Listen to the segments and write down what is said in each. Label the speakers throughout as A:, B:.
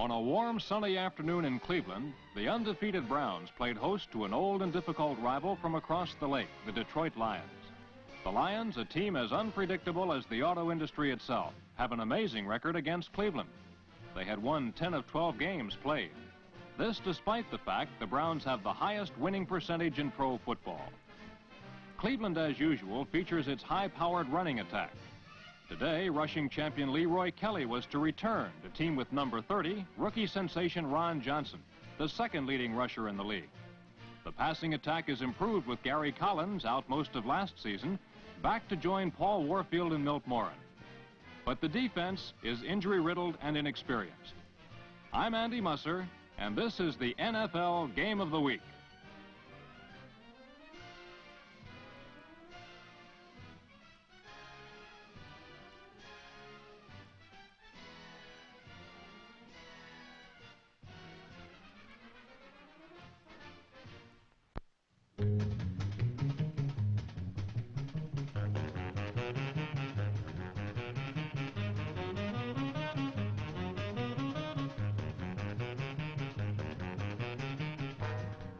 A: On a warm, sunny afternoon in Cleveland, the undefeated Browns played host to an old and difficult rival from across the lake, the Detroit Lions. The Lions, a team as unpredictable as the auto industry itself, have an amazing record against Cleveland. They had won 10 of 12 games played. This despite the fact the Browns have the highest winning percentage in pro football. Cleveland, as usual, features its high-powered running attack. Today, rushing champion Leroy Kelly was to return to team with number 30, rookie sensation Ron Johnson, the second leading rusher in the league. The passing attack is improved with Gary Collins, out most of last season, back to join Paul Warfield and Milt Morin. But the defense is injury-riddled and inexperienced. I'm Andy Musser, and this is the NFL Game of the Week.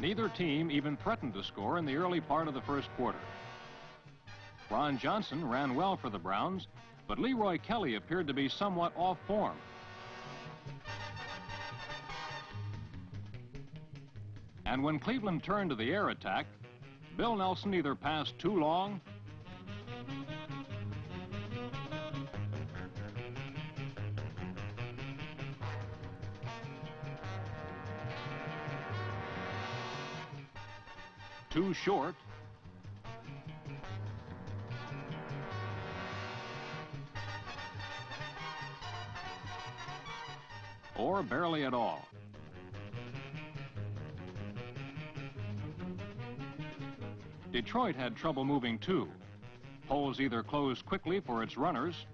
A: Neither team even threatened to score in the early part of the first quarter. Ron Johnson ran well for the Browns, but Leroy Kelly appeared to be somewhat off form. And when Cleveland turned to the air attack, Bill Nelson either passed too long too short, or barely at all. Detroit had trouble moving too. Holes either closed quickly for its runners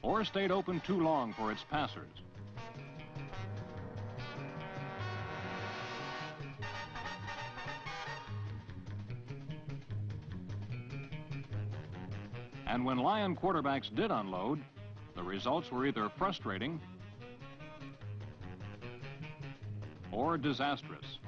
A: or stayed open too long for its passers. And when Lion quarterbacks did unload, the results were either frustrating or disastrous.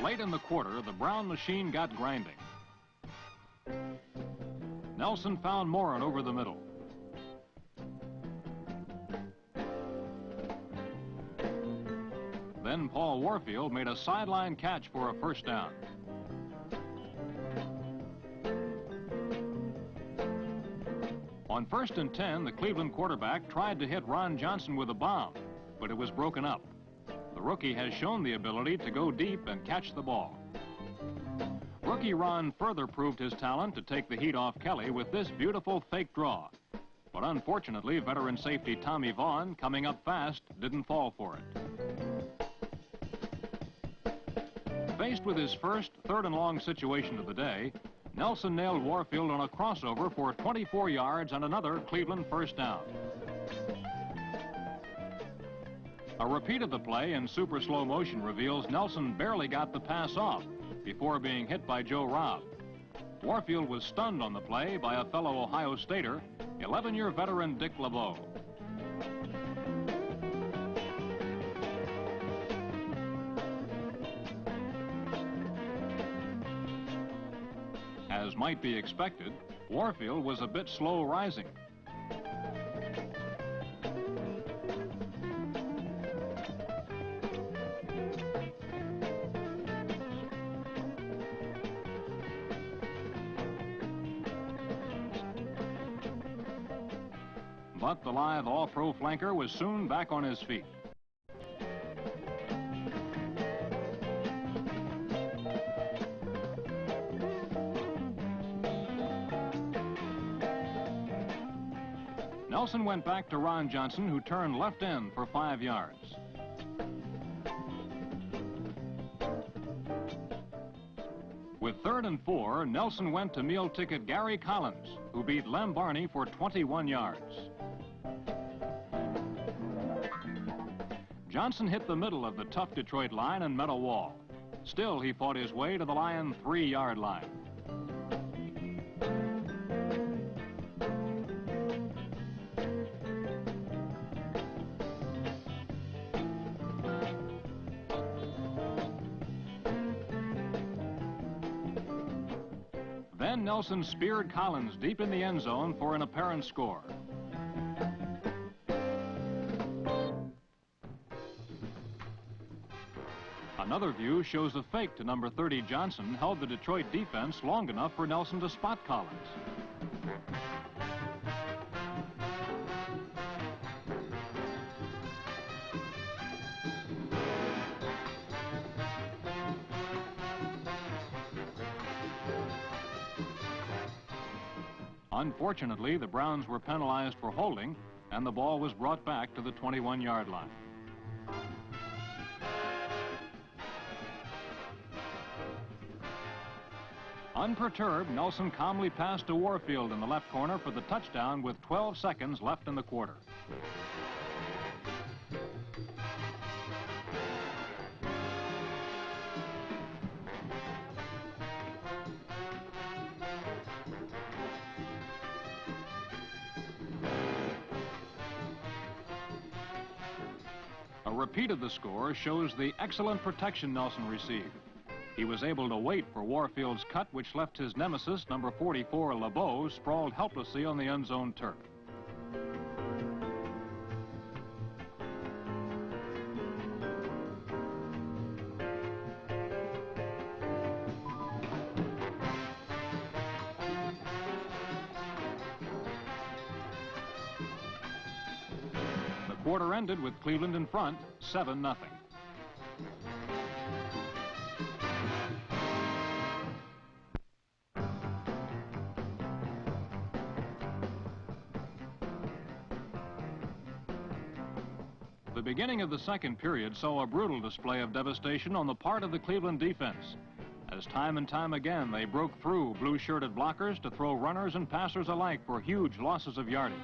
A: Late in the quarter, the Brown machine got grinding. Nelson found Morin over the middle. Then Paul Warfield made a sideline catch for a first down. On 1st and 10, the Cleveland quarterback tried to hit Ron Johnson with a bomb, but it was broken up. The rookie has shown the ability to go deep and catch the ball. Rookie Ron further proved his talent to take the heat off Kelly with this beautiful fake draw. But unfortunately, veteran safety Tommy Vaughn, coming up fast, didn't fall for it. Faced with his first third and long situation of the day, Nelson nailed Warfield on a crossover for 24 yards and another Cleveland first down. A repeat of the play in super slow motion reveals Nelson barely got the pass off before being hit by Joe Robb. Warfield was stunned on the play by a fellow Ohio Stater, 11-year veteran Dick LeBeau. As might be expected, Warfield was a bit slow rising. But the live All-Pro flanker was soon back on his feet. Nelson went back to Ron Johnson, who turned left end for 5 yards. With 3rd and 4, Nelson went to meal ticket Gary Collins, who beat Lem Barney for 21 yards. Johnson hit the middle of the tough Detroit line and met a wall. Still, he fought his way to the Lion 3-yard line. Then Nelson speared Collins deep in the end zone for an apparent score. Another view shows a fake to number 30 Johnson held the Detroit defense long enough for Nelson to spot Collins. Unfortunately, the Browns were penalized for holding, and the ball was brought back to the 21-yard line. Unperturbed, Nelson calmly passed to Warfield in the left corner for the touchdown with 12 seconds left in the quarter. A repeat of the score shows the excellent protection Nelson received. He was able to wait for Warfield's cut, which left his nemesis, number 44, LeBeau, sprawled helplessly on the end zone turf. The quarter ended with Cleveland in front, 7-0. The beginning of the second period saw a brutal display of devastation on the part of the Cleveland defense, as time and time again they broke through blue-shirted blockers to throw runners and passers alike for huge losses of yardage.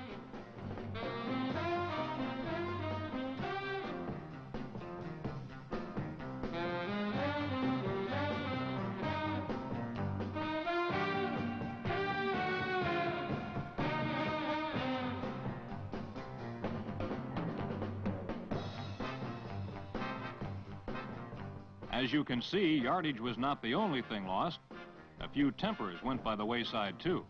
A: As you can see, yardage was not the only thing lost. A few tempers went by the wayside, too.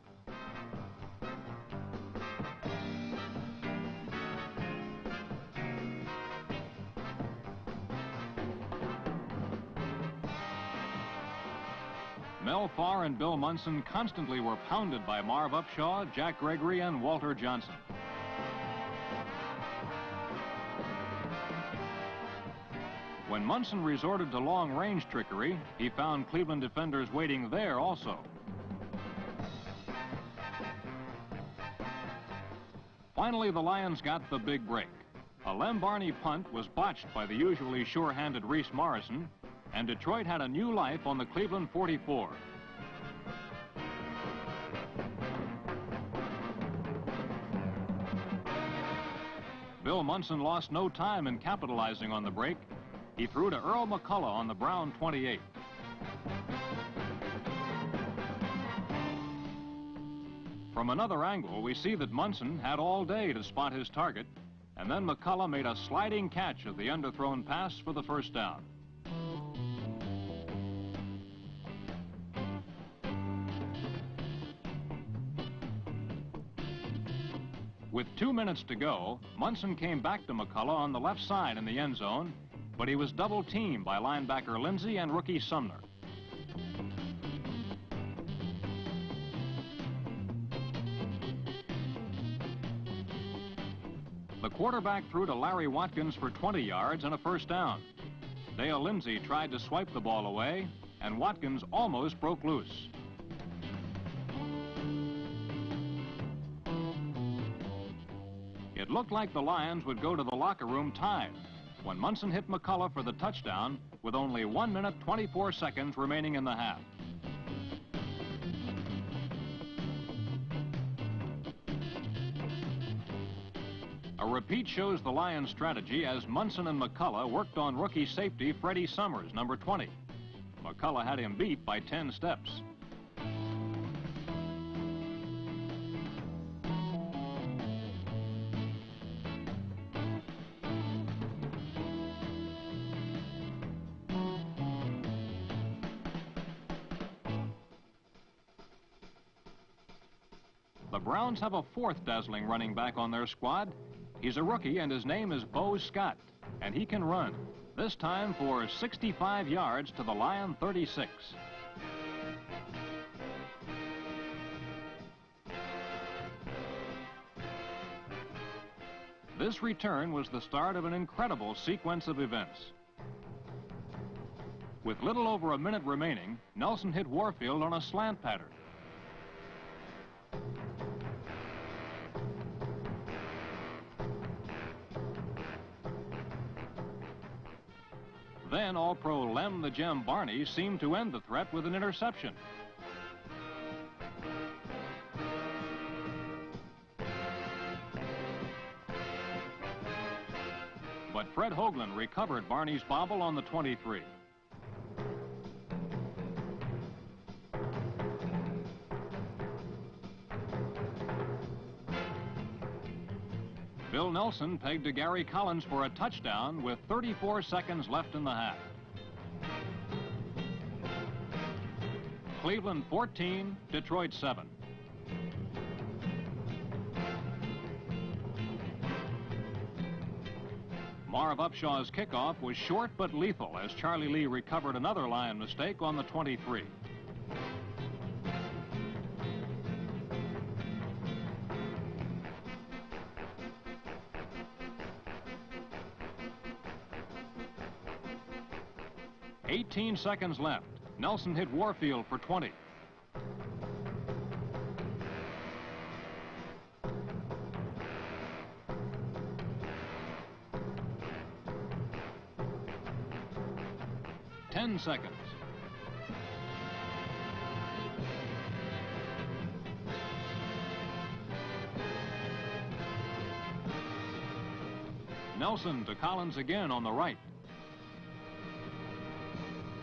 A: Mel Farr and Bill Munson constantly were pounded by Marv Upshaw, Jack Gregory, and Walter Johnson. When Munson resorted to long-range trickery, he found Cleveland defenders waiting there also. Finally, the Lions got the big break. A Lem Barney punt was botched by the usually sure-handed Reese Morrison, and Detroit had a new life on the Cleveland 44. Bill Munson lost no time in capitalizing on the break. He threw to Earl McCullough on the Brown 28. From another angle, we see that Munson had all day to spot his target, and then McCullough made a sliding catch of the underthrown pass for the first down. With 2 minutes to go, Munson came back to McCullough on the left side in the end zone, but he was double-teamed by linebacker Lindsey and rookie Sumner. The quarterback threw to Larry Watkins for 20 yards and a first down. Dale Lindsey tried to swipe the ball away, and Watkins almost broke loose. It looked like the Lions would go to the locker room tied when Munson hit McCullough for the touchdown with only 1 minute 24 seconds remaining in the half. A repeat shows the Lions' strategy as Munson and McCullough worked on rookie safety Freddie Summers, number 20. McCullough had him beat by 10 steps. The Browns have a fourth dazzling running back on their squad. He's a rookie, and his name is Bo Scott, and he can run, this time for 65 yards to the Lion 36. This return was the start of an incredible sequence of events. With little over a minute remaining, Nelson hit Warfield on a slant pattern. Then All-Pro Lem the Gem Barney seemed to end the threat with an interception. But Fred Hoagland recovered Barney's bobble on the 23. Bill Nelson pegged to Gary Collins for a touchdown with 34 seconds left in the half. Cleveland 14, Detroit 7. Marv Upshaw's kickoff was short but lethal as Charlie Lee recovered another Lion mistake on the 23. "18 seconds left. Nelson hit Warfield for 20. "10 seconds. Nelson to Collins again on the right.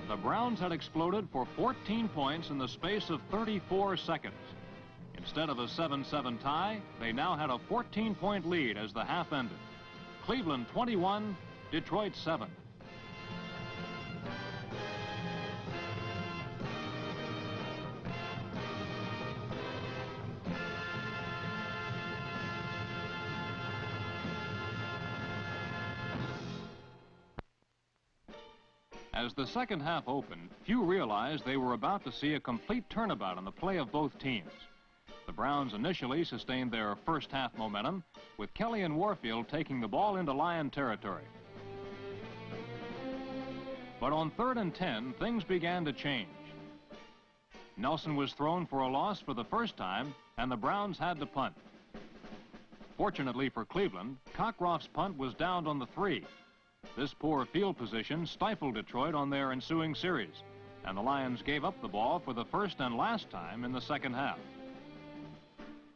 A: The Browns had exploded for 14 points in the space of 34 seconds. Instead of a 7-7 tie, they now had a 14-point lead as the half ended. Cleveland 21, Detroit 7. As the second half opened, few realized they were about to see a complete turnabout in the play of both teams. The Browns initially sustained their first half momentum, with Kelly and Warfield taking the ball into Lion territory. But on 3rd and 10, things began to change. Nelson was thrown for a loss for the first time, and the Browns had to punt. Fortunately for Cleveland, Cockroft's punt was downed on the 3. This poor field position stifled Detroit on their ensuing series, and the Lions gave up the ball for the first and last time in the second half.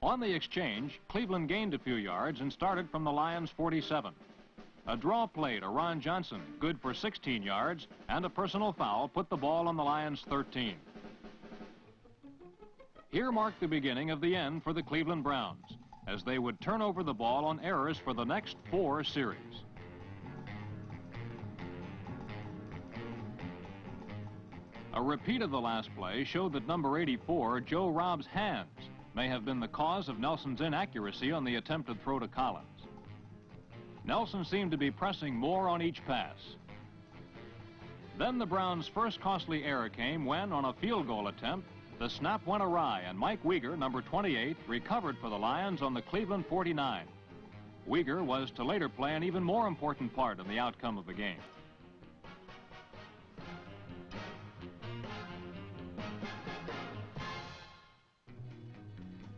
A: On the exchange, Cleveland gained a few yards and started from the Lions' 47. A draw play to Ron Johnson, good for 16 yards, and a personal foul put the ball on the Lions' 13. Here marked the beginning of the end for the Cleveland Browns, as they would turn over the ball on errors for the next 4 series. A repeat of the last play showed that number 84, Joe Robb's hands, may have been the cause of Nelson's inaccuracy on the attempted throw to Collins. Nelson seemed to be pressing more on each pass. Then the Browns' first costly error came when, on a field goal attempt, the snap went awry and Mike Weegar, number 28, recovered for the Lions on the Cleveland 49. Weegar was to later play an even more important part in the outcome of the game.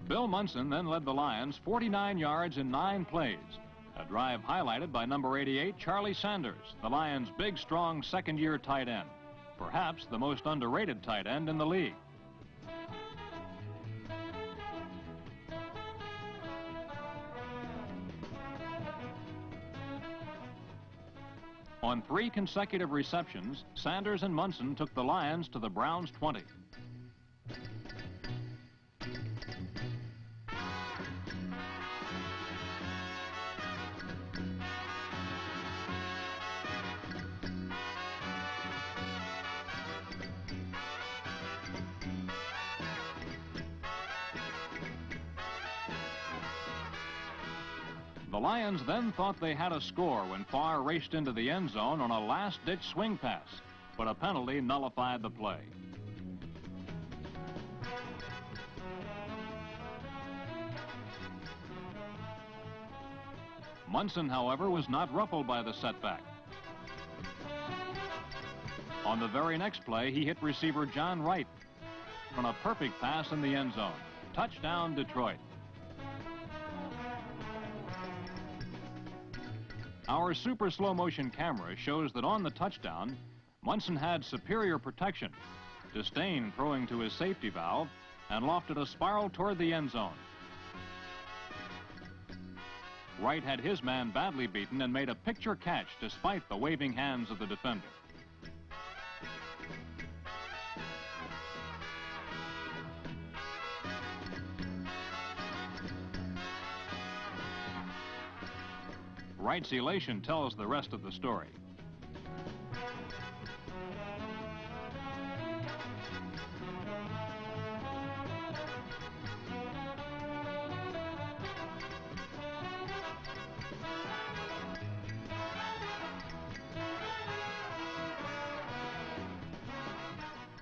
A: Bill Munson then led the Lions 49 yards in 9 plays, a drive highlighted by number 88, Charlie Sanders, the Lions' big, strong second-year tight end, perhaps the most underrated tight end in the league. On 3 consecutive receptions, Sanders and Munson took the Lions to the Browns' 20. The Lions then thought they had a score when Farr raced into the end zone on a last-ditch swing pass, but a penalty nullified the play. Munson, however, was not ruffled by the setback. On the very next play, he hit receiver John Wright on a perfect pass in the end zone. Touchdown, Detroit. Our super slow motion camera shows that on the touchdown, Munson had superior protection, disdained throwing to his safety valve, and lofted a spiral toward the end zone. Wright had his man badly beaten and made a picture catch despite the waving hands of the defender. Wright's elation tells the rest of the story.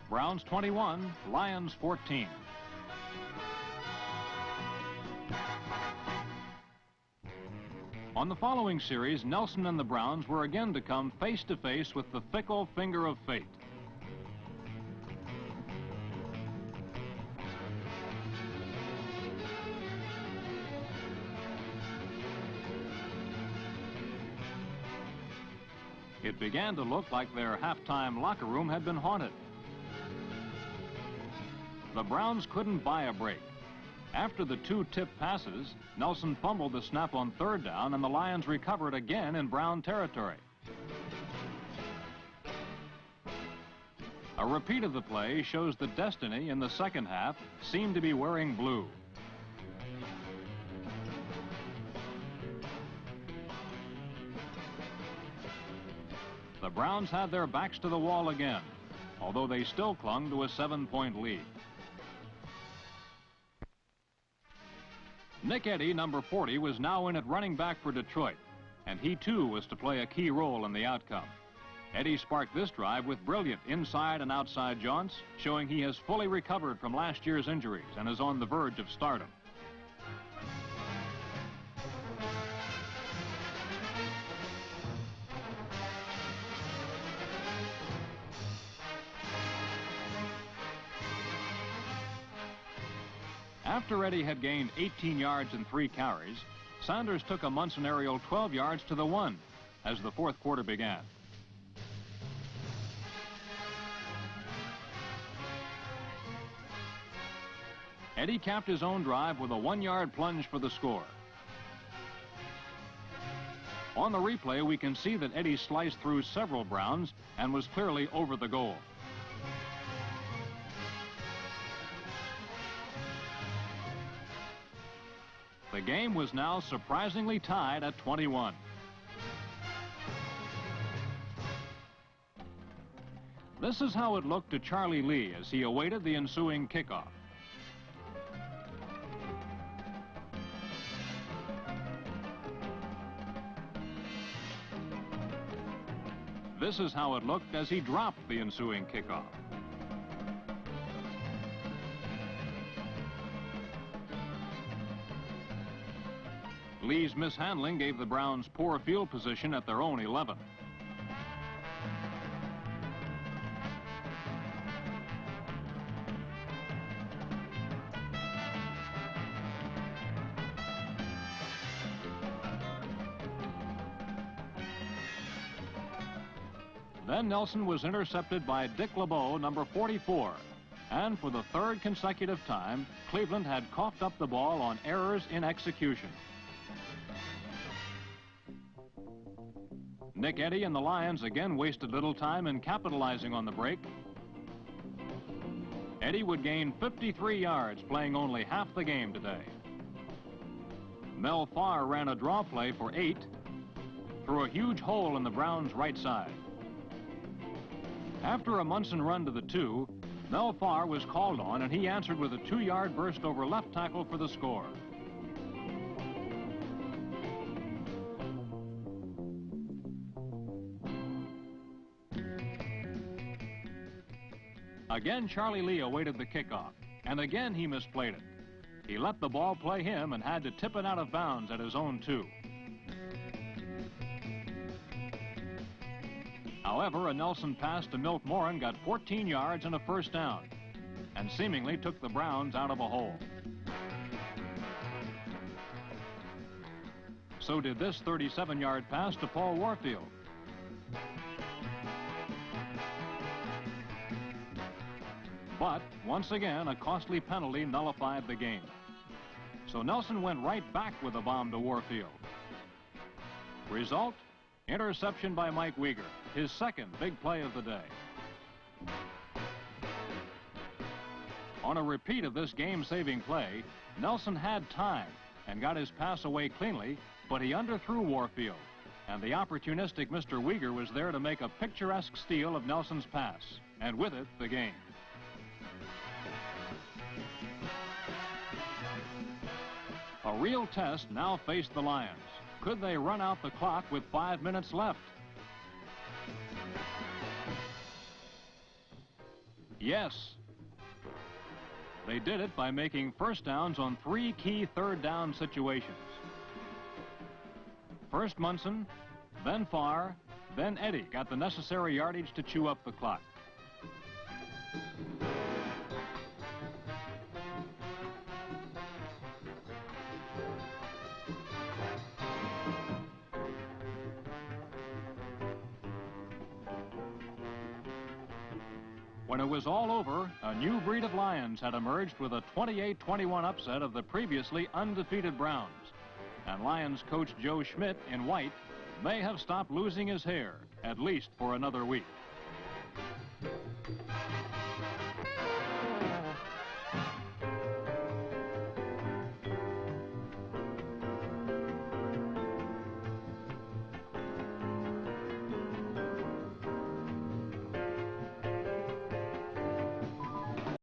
A: Browns 21, Lions 14. On the following series, Nelson and the Browns were again to come face-to-face with the fickle finger of fate. It began to look like their halftime locker room had been haunted. The Browns couldn't buy a break. After the 2 tipped passes, Nelson fumbled the snap on 3rd down, and the Lions recovered again in Brown territory. A repeat of the play shows that destiny in the second half seemed to be wearing blue. The Browns had their backs to the wall again, although they still clung to a 7-point lead. Nick Eddy, number 40, was now in at running back for Detroit, and he too was to play a key role in the outcome. Eddy sparked this drive with brilliant inside and outside jaunts, showing he has fully recovered from last year's injuries and is on the verge of stardom. After Eddy had gained 18 yards and 3 carries, Sanders took a Munson aerial 12 yards to the 1 as the 4th quarter began. Eddy capped his own drive with a 1-yard plunge for the score. On the replay, we can see that Eddy sliced through several Browns and was clearly over the goal. The game was now surprisingly tied at 21. This is how it looked to Charlie Lee as he awaited the ensuing kickoff. This is how it looked as he dropped the ensuing kickoff. Lee's mishandling gave the Browns poor field position at their own 11. Then Nelson was intercepted by Dick LeBeau, number 44. And for the 3rd consecutive time, Cleveland had coughed up the ball on errors in execution. Nick Eddy and the Lions again wasted little time in capitalizing on the break. Eddy would gain 53 yards, playing only half the game today. Mel Farr ran a draw play for 8 through a huge hole in the Browns' right side. After a Munson run to the 2, Mel Farr was called on, and he answered with a 2-yard burst over left tackle for the score. Again, Charlie Lee awaited the kickoff, and again he misplayed it. He let the ball play him and had to tip it out of bounds at his own 2. However, a Nelson pass to Milt Morin got 14 yards and a first down, and seemingly took the Browns out of a hole. So did this 37-yard pass to Paul Warfield. But, once again, a costly penalty nullified the game. So Nelson went right back with a bomb to Warfield. Result? Interception by Mike Weger, his second big play of the day. On a repeat of this game-saving play, Nelson had time and got his pass away cleanly, but he underthrew Warfield, and the opportunistic Mr. Weger was there to make a picturesque steal of Nelson's pass, and with it, the game. A real test now faced the Lions. Could they run out the clock with 5 minutes left? Yes. They did it by making first downs on 3 key third down situations. First Munson, then Farr, then Eddy got the necessary yardage to chew up the clock. When it was all over, a new breed of Lions had emerged with a 28-21 upset of the previously undefeated Browns. And Lions coach Joe Schmidt in white may have stopped losing his hair, at least for another week.